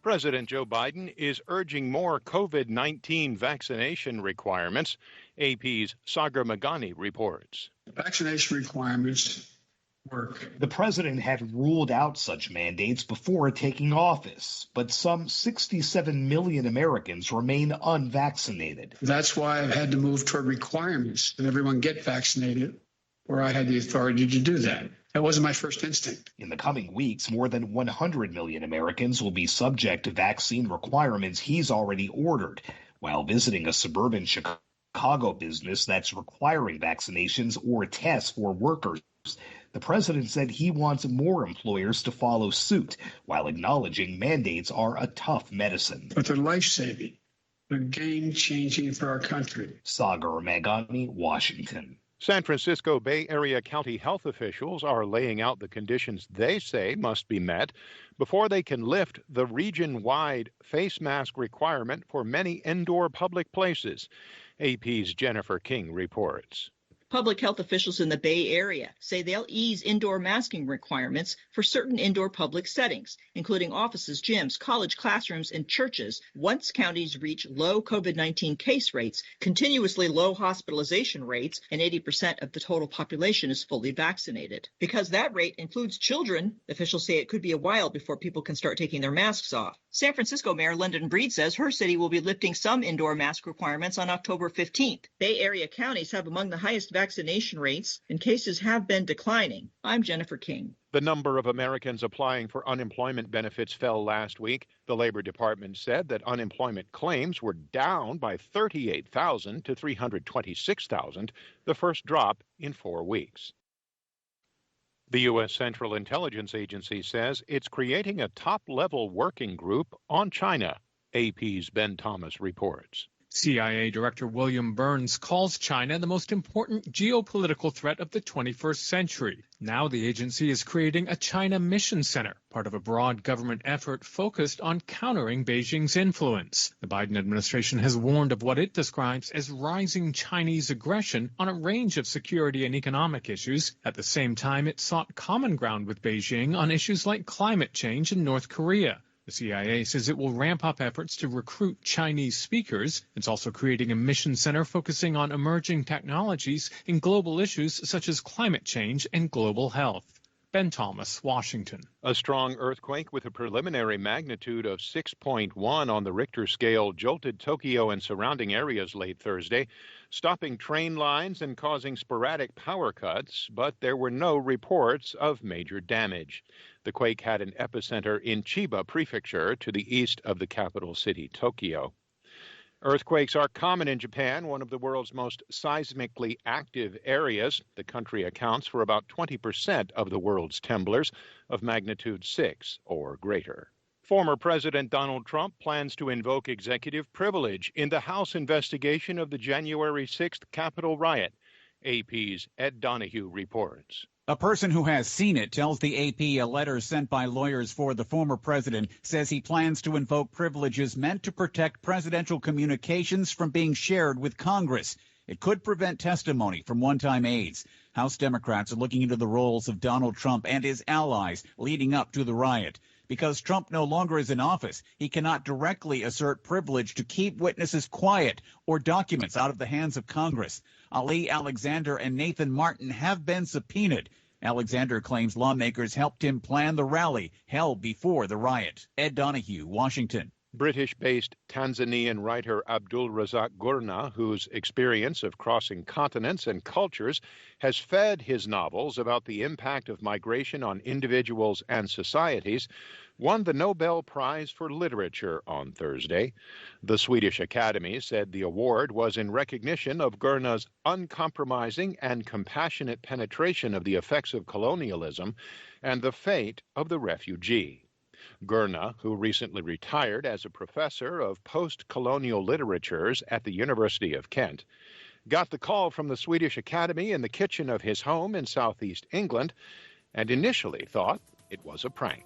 President Joe Biden is urging more COVID-19 vaccination requirements. AP's Sagar Magani reports. Vaccination requirements work. The president had ruled out such mandates before taking office, but some 67 million Americans remain unvaccinated. That's why I've had to move toward requirements that everyone get vaccinated, where I had the authority to do that. That wasn't my first instinct. In the coming weeks, more than 100 million Americans will be subject to vaccine requirements he's already ordered. While visiting a suburban Chicago business that's requiring vaccinations or tests for workers, the president said he wants more employers to follow suit, while acknowledging mandates are a tough medicine. But they're life-saving. They're game-changing for our country. Sagar Magani, Washington. San Francisco Bay Area County health officials are laying out the conditions they say must be met before they can lift the region-wide face mask requirement for many indoor public places. AP's Jennifer King reports. Public health officials in the Bay Area say they'll ease indoor masking requirements for certain indoor public settings, including offices, gyms, college classrooms, and churches, once counties reach low COVID-19 case rates, continuously low hospitalization rates, and 80% of the total population is fully vaccinated. Because that rate includes children, officials say it could be a while before people can start taking their masks off. San Francisco Mayor London Breed says her city will be lifting some indoor mask requirements on October 15th. Bay Area counties have among the highest vaccination rates, and cases have been declining. I'm Jennifer King. The number of Americans applying for unemployment benefits fell last week. The Labor Department said that unemployment claims were down by 38,000 to 326,000, the first drop in 4 weeks. The U.S. Central Intelligence Agency says it's creating a top-level working group on China. AP's Ben Thomas reports. CIA Director William Burns calls China the most important geopolitical threat of the 21st century. Now the agency is creating a China Mission Center, part of a broad government effort focused on countering Beijing's influence. The Biden administration has warned of what it describes as rising Chinese aggression on a range of security and economic issues. At the same time, it sought common ground with Beijing on issues like climate change and North Korea. The CIA says it will ramp up efforts to recruit Chinese speakers. It's also creating a mission center focusing on emerging technologies in global issues such as climate change and global health. Ben Thomas, Washington. A strong earthquake with a preliminary magnitude of 6.1 on the Richter scale jolted Tokyo and surrounding areas late Thursday, stopping train lines and causing sporadic power cuts, but there were no reports of major damage. The quake had an epicenter in Chiba Prefecture to the east of the capital city, Tokyo. Earthquakes are common in Japan, one of the world's most seismically active areas. The country accounts for about 20% of the world's tremblers of magnitude 6 or greater. Former President Donald Trump plans to invoke executive privilege in the House investigation of the January 6th Capitol riot. AP's Ed Donahue reports. A person who has seen it tells the AP a letter sent by lawyers for the former president says he plans to invoke privileges meant to protect presidential communications from being shared with Congress. It could prevent testimony from one-time aides. House Democrats are looking into the roles of Donald Trump and his allies leading up to the riot. Because Trump no longer is in office, he cannot directly assert privilege to keep witnesses quiet or documents out of the hands of Congress. Ali Alexander and Nathan Martin have been subpoenaed. Alexander claims lawmakers helped him plan the rally held before the riot. Ed Donahue, Washington. British-based Tanzanian writer Abdul Razak Gurna, whose experience of crossing continents and cultures has fed his novels about the impact of migration on individuals and societies, won the Nobel Prize for Literature on Thursday. The Swedish Academy said the award was in recognition of Gurna's uncompromising and compassionate penetration of the effects of colonialism and the fate of the refugee. Gurna, who recently retired as a professor of post-colonial literatures at the University of Kent, got the call from the Swedish Academy in the kitchen of his home in southeast England and initially thought it was a prank.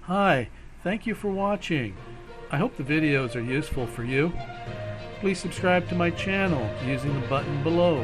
Hi, thank you for watching. I hope the videos are useful for you. Please subscribe to my channel using the button below.